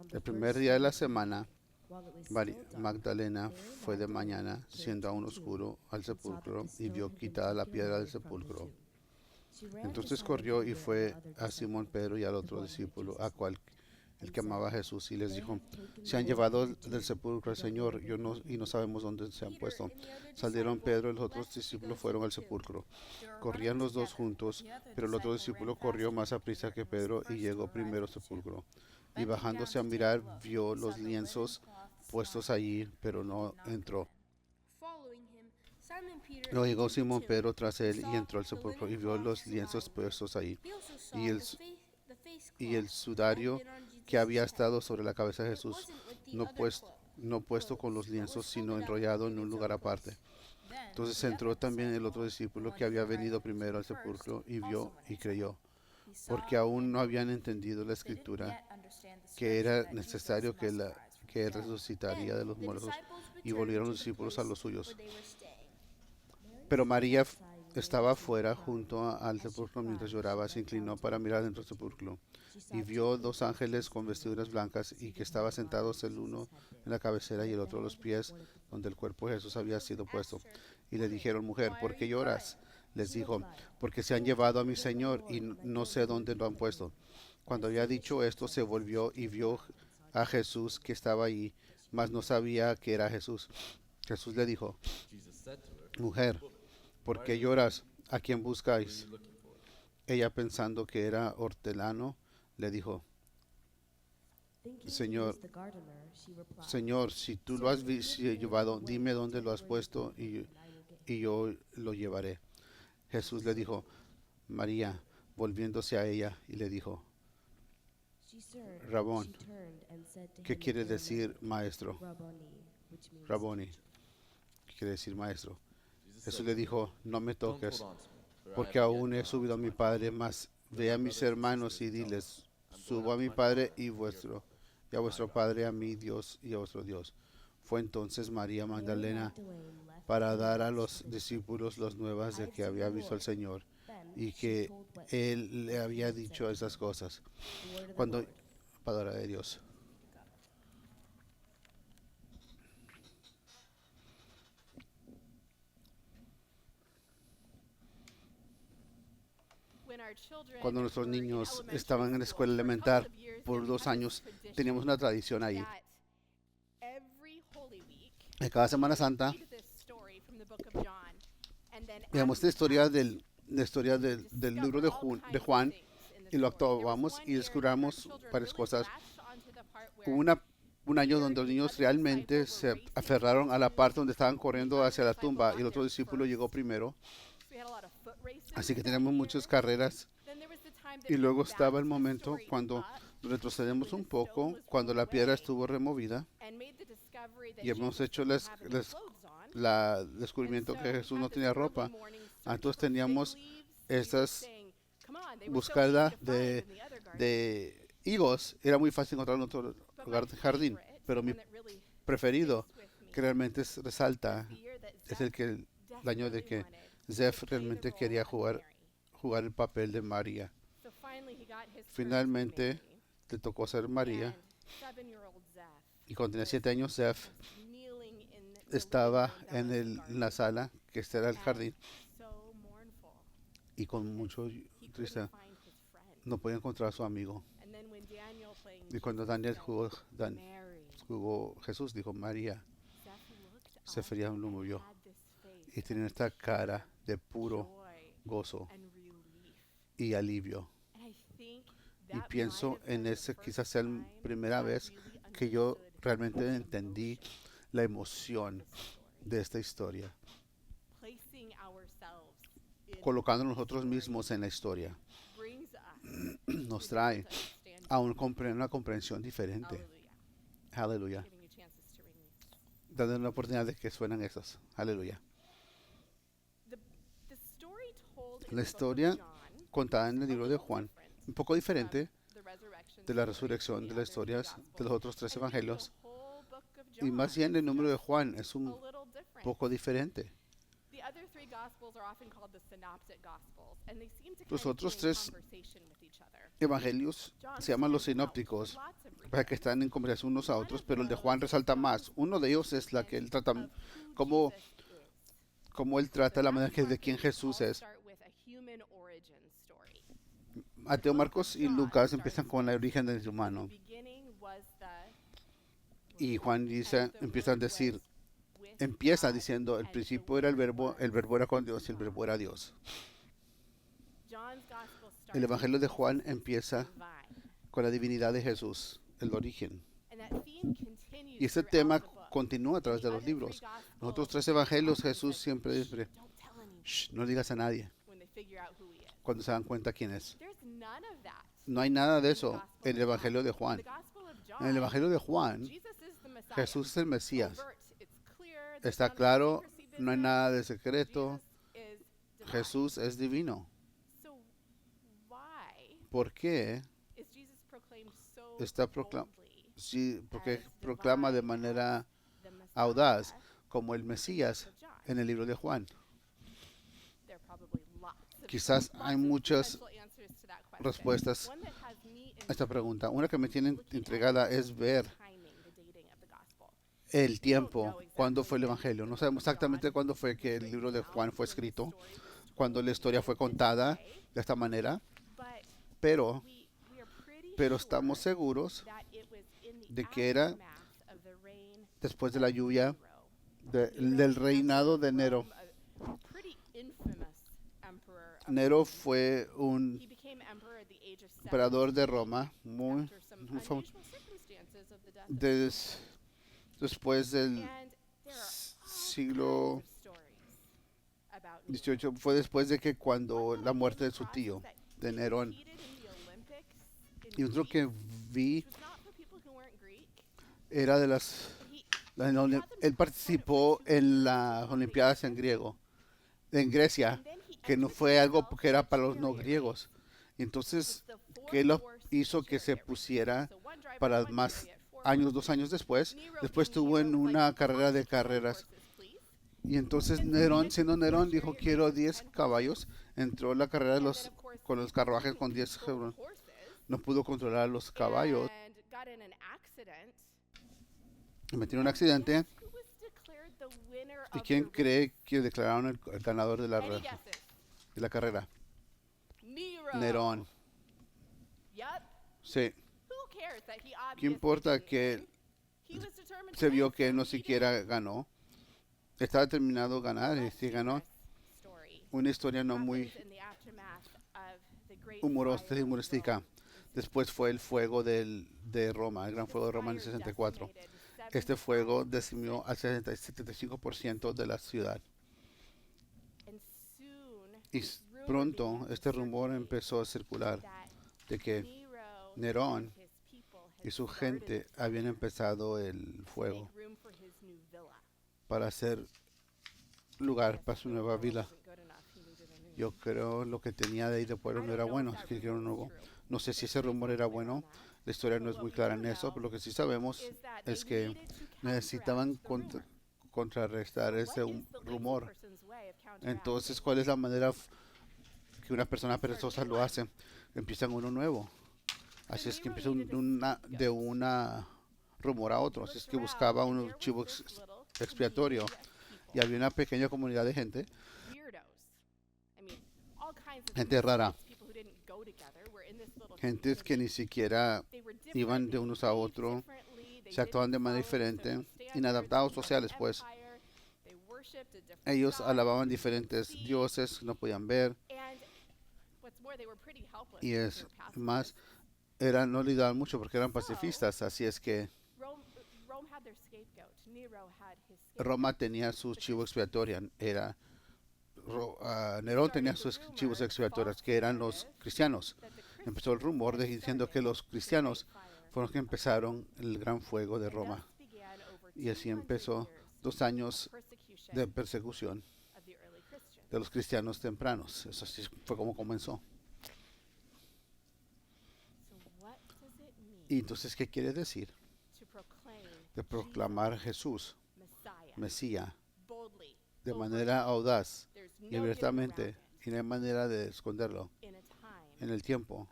El primer día de la semana, Magdalena fue de mañana, siendo aún oscuro, al sepulcro y vio quitada la piedra del sepulcro. Entonces corrió y fue a Simón Pedro y al otro discípulo, a cual el que amaba a Jesús, y les dijo: se han llevado del sepulcro al Señor y no sabemos dónde se han puesto. Salieron Pedro y los otros discípulos fueron al sepulcro. Corrían los dos juntos, pero el otro discípulo corrió más aprisa que Pedro y llegó primero al sepulcro. Y bajándose a mirar, vio los lienzos puestos allí, pero no entró. Luego llegó Simón Pedro tras él y entró al sepulcro y vio los lienzos puestos allí y el sudario que había estado sobre la cabeza de Jesús, no puesto con los lienzos, sino enrollado en un lugar aparte. Entonces entró también el otro discípulo que había venido primero al sepulcro y vio y creyó, porque aún no habían entendido la escritura, que era necesario que él resucitaría de los muertos, y volvieron los discípulos a los suyos. Pero María estaba afuera junto al sepulcro mientras lloraba. Se inclinó para mirar dentro del sepulcro y vio dos ángeles con vestiduras blancas y que estaban sentados, el uno en la cabecera y el otro a los pies donde el cuerpo de Jesús había sido puesto. Y le dijeron: mujer, ¿por qué lloras? Les dijo: porque se han llevado a mi Señor y no sé dónde lo han puesto. Cuando había dicho esto, se volvió y vio a Jesús que estaba allí, mas no sabía que era Jesús. Jesús le dijo: mujer, ¿por qué lloras? ¿A quién buscáis? Ella, pensando que era hortelano, le dijo: Señor, Señor, si tú lo has llevado, dime dónde lo has puesto y yo lo llevaré. Jesús le dijo: María. Volviéndose a ella y le dijo: Rabón, ¿qué quiere decir maestro? Raboni, ¿qué quiere decir maestro? Jesús le dijo: no me toques, porque aún he subido a mi Padre, mas ve a mis hermanos y diles: subo a mi Padre y a vuestro Padre, a mi Dios y a vuestro Dios. Fue entonces María Magdalena para dar a los discípulos las nuevas de que había visto al Señor y que Él le había dicho esas cosas. Cuando, palabra de Dios. Cuando nuestros niños estaban en la escuela elemental por 2 años, teníamos una tradición ahí. En cada Semana Santa, veíamos la historia del libro de Juan y lo actuábamos y descubrimos varias cosas. Hubo un año donde los niños realmente se aferraron a la parte donde estaban corriendo hacia la tumba y el otro discípulo llegó primero. Así que tenemos muchas carreras. Y luego estaba el momento cuando retrocedemos un poco, cuando la piedra estuvo removida y hemos hecho el descubrimiento que Jesús no tenía ropa. Entonces teníamos estas búsqueda de higos. Era muy fácil encontrar en otro lugar de jardín, pero mi preferido, que realmente resalta, es el año de que Zeph realmente quería jugar el papel de María. Finalmente le tocó ser María, y cuando tenía 7 años, Zeph estaba en la sala, que este era el jardín, y con mucho tristeza no podía encontrar a su amigo. Y cuando Daniel jugó Jesús, dijo María. Zeph lo movió y tenía esta cara de puro gozo y alivio. Y pienso en ese, quizás sea la primera vez que yo realmente entendí la emoción de esta historia, colocando nosotros mismos en la historia. Nos trae a una comprensión diferente. Aleluya. Dando una oportunidad de que suenan esas. Aleluya. La historia contada en el libro de Juan, un poco diferente de la resurrección de las historias de los otros 3 evangelios, y más bien el número de Juan es un poco diferente. Los otros 3 evangelios se llaman los sinópticos, pasa es que están en conversación unos a otros, pero el de Juan resalta más. Uno de ellos es la que él trata, cómo, cómo él trata la manera de quién Jesús es. Mateo, Marcos y Lucas empiezan con el origen del humano. Y Juan dice, empieza diciendo, el principio era el verbo era con Dios y el verbo era Dios. El Evangelio de Juan empieza con la divinidad de Jesús, el origen. Y ese tema continúa a través de los libros. En los otros 3 evangelios Jesús siempre dice, no digas a nadie cuando se dan cuenta quién es. No hay nada de eso en el Evangelio de Juan. En el Evangelio de Juan, Jesús es el Mesías. Está claro, no hay nada de secreto. Jesús es divino. ¿Por qué está porque proclama de manera audaz como el Mesías en el libro de Juan? Quizás hay muchas respuestas a esta pregunta. Una que me tiene intrigada es ver el tiempo, cuándo fue el Evangelio. No sabemos exactamente cuándo fue que el libro de Juan fue escrito, cuándo la historia fue contada de esta manera, pero estamos seguros de que era después de la lluvia del reinado de Nero. Nero fue un emperador de Roma muy famoso. Después del siglo XVIII, fue después de que cuando la muerte de su tío, de Nerón. Y otro que vi era de él participó en las Olimpiadas en Grecia, que no fue algo que era para los no griegos. Entonces, ¿qué lo hizo que se pusiera para más años, 2 años después? Después estuvo en una carrera de carreras. Y entonces Nerón, siendo Nerón, dijo, quiero 10 caballos. Entró en la carrera con los carruajes con 10 caballos. No pudo controlar los caballos. Metió en un accidente. ¿Y quién cree que declararon el ganador de la carrera? Nerón. Sí. ¿Qué importa que se vio que no siquiera ganó? Estaba determinado a ganar y sí ganó. Una historia no muy humorística. Después fue el fuego de Roma, el gran fuego de Roma en el 64. Este fuego decidió al 75% de la ciudad. Y pronto este rumor empezó a circular de que Nerón y su gente habían empezado el fuego para hacer lugar para su nueva vila. Yo creo lo que tenía de ahí de pueblo no era bueno. No sé si ese rumor era bueno. La historia no es muy clara en eso, pero lo que sí sabemos es que necesitaban contrarrestar ese rumor. Entonces, ¿cuál es la manera que una persona perezosa lo hace? Empiezan uno nuevo. Así es que empieza de una rumor a otro. Así es que buscaba un chivo expiatorio. Y había una pequeña comunidad de gente rara. Gentes que ni siquiera iban de unos a otros, se actuaban de manera diferente, inadaptados sociales, pues. Ellos alababan diferentes dioses, no podían ver. Y es más, no lidiaban mucho porque eran pacifistas, así es que Roma tenía su chivo expiatorio. Nerón tenía sus chivos expiatorios, que eran los cristianos. Empezó el rumor diciendo que los cristianos fueron los que empezaron el gran fuego de Roma. Y así empezó 2 años de persecución de los cristianos tempranos. Eso sí fue como comenzó. Y entonces, ¿qué quiere decir? De proclamar Jesús, Mesías, de manera audaz y abiertamente, y no hay manera de esconderlo. En el tiempo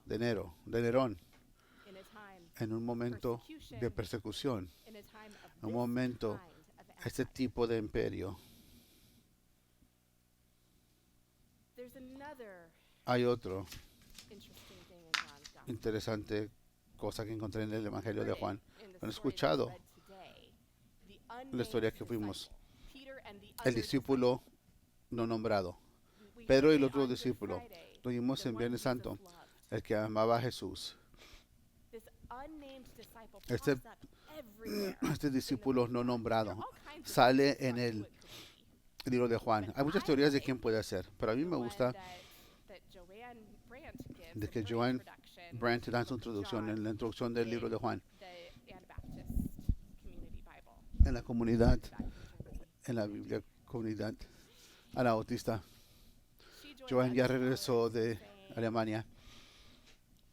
de Nerón, en un momento de persecución, en un momento, este tipo de imperio. Hay otro interesante cosa que encontré en el Evangelio de Juan. Han escuchado la historia que fuimos. El discípulo no nombrado. Pedro y el otro discípulo. Lo vimos en Viernes Santo. El que amaba a Jesús. Este discípulo no nombrado sale en el libro de Juan. Hay muchas teorías de quién puede ser, pero a mí me gusta de que Joanne Brandt da su introducción, en la introducción del libro de Juan, en la comunidad, en la Biblia comunidad anabautista. Joanne ya regresó de Alemania.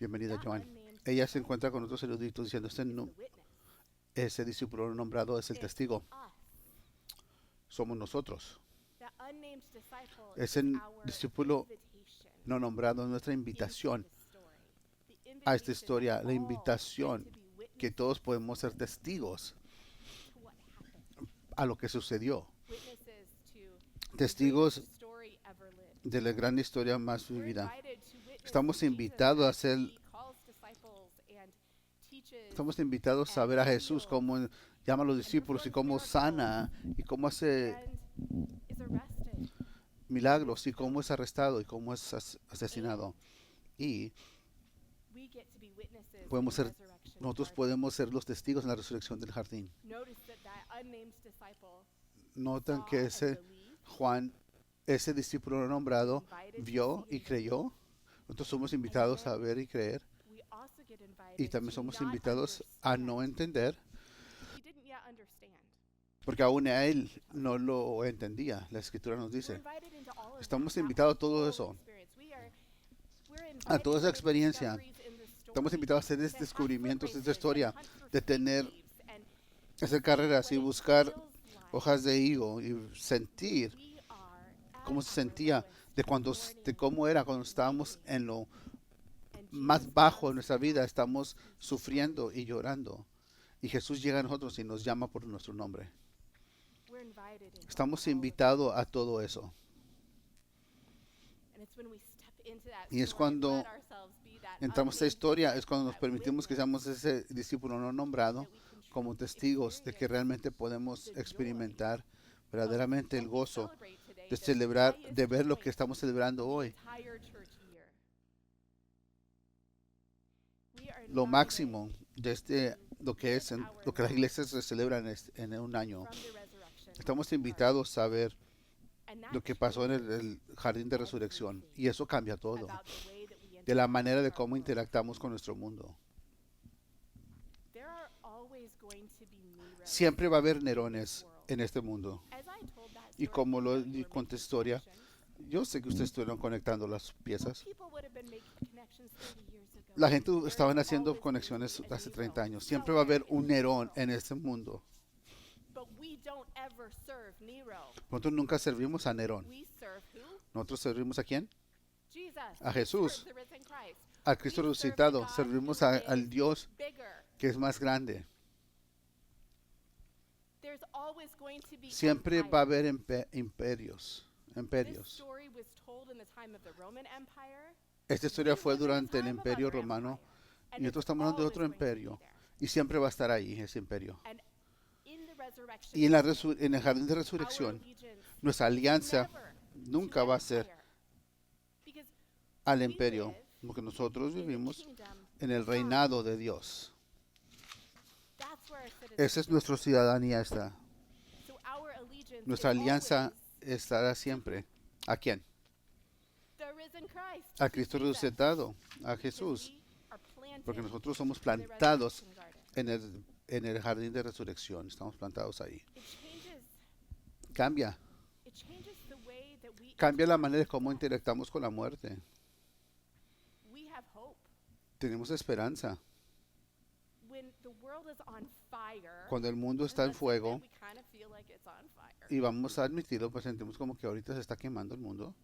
Bienvenida, Joanne. Ella se encuentra con otros eruditos diciendo, ese discípulo no nombrado es el testigo. Somos nosotros. Ese discípulo no nombrado es nuestra invitación a esta historia, la invitación que todos podemos ser testigos a lo que sucedió. Testigos de la gran historia más vivida. Estamos invitados a ver a Jesús cómo llama a los discípulos y cómo sana y cómo hace milagros y cómo es arrestado y cómo es asesinado. Y nosotros podemos ser los testigos en la resurrección del jardín. Notan que ese discípulo no nombrado, vio y creyó. Nosotros somos invitados a ver y creer. Y también somos invitados a no entender, porque aún a él no lo entendía. La Escritura nos dice, estamos invitados a todo eso, a toda esa experiencia. Estamos invitados a hacer descubrimientos de esta historia, de hacer carreras y buscar hojas de higo y sentir cómo se sentía, de cómo era cuando estábamos en lo más bajo de nuestra vida, estamos sufriendo y llorando. Y Jesús llega a nosotros y nos llama por nuestro nombre. Estamos invitados a todo eso. Y es cuando entramos a esta historia, es cuando nos permitimos que seamos ese discípulo no nombrado como testigos de que realmente podemos experimentar verdaderamente el gozo de celebrar, de ver lo que estamos celebrando hoy. Lo máximo de lo que las iglesias se celebran en un año. Estamos invitados a ver lo que pasó en el jardín de resurrección, y eso cambia todo, de la manera de cómo interactuamos con nuestro mundo. Siempre va a haber Nerones en este mundo, y como lo conté historia, yo sé que ustedes estuvieron conectando las piezas. La gente estaban haciendo conexiones hace 30 años. Siempre va a haber un Nerón en este mundo. Nosotros nunca servimos a Nerón. ¿Nosotros servimos a quién? A Jesús, a Cristo resucitado. Servimos al Dios que es más grande. Siempre va a haber imperios. Esta historia fue durante el Imperio Romano, y nosotros estamos hablando de otro imperio, y siempre va a estar ahí ese imperio. Y en el jardín de resurrección, nuestra alianza nunca va a ser al imperio, porque nosotros vivimos en el reinado de Dios. Esa es nuestra ciudadanía. Nuestra alianza estará siempre. ¿A quién? A Cristo resucitado, a Jesús, porque nosotros somos plantados en el jardín de resurrección. Estamos plantados ahí. Cambia la manera de cómo interactuamos con la muerte. Tenemos esperanza. Cuando el mundo está en fuego, y vamos a admitirlo, pues sentimos como que ahorita se está quemando el mundo.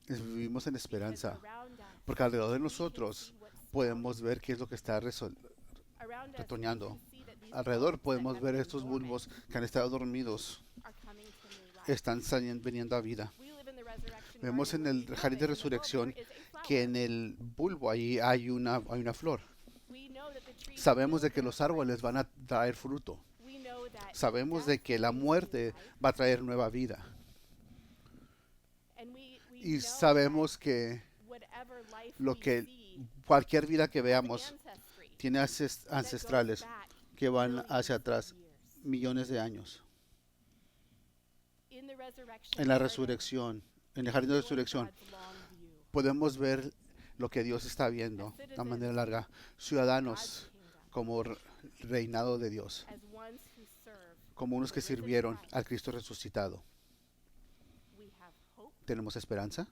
Vivimos en esperanza, porque alrededor de nosotros podemos ver qué es lo que está retoñando. Alrededor podemos ver estos bulbos que han estado dormidos, están viniendo a vida. Vemos en el jardín de resurrección que en el bulbo ahí hay una flor. Sabemos de que los árboles van a traer fruto. Sabemos de que la muerte va a traer nueva vida. Y sabemos que cualquier vida que veamos tiene ancestrales que van hacia atrás millones de años. En la resurrección, en el jardín de resurrección, podemos ver lo que Dios está viendo de manera larga. Ciudadanos como reinado de Dios, como unos que sirvieron al Cristo resucitado. Tenemos esperanza,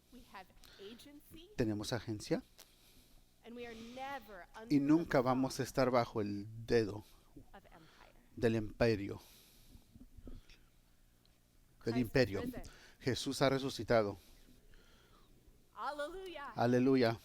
tenemos agencia y nunca vamos a estar bajo el dedo del imperio. Jesús ha resucitado. Aleluya.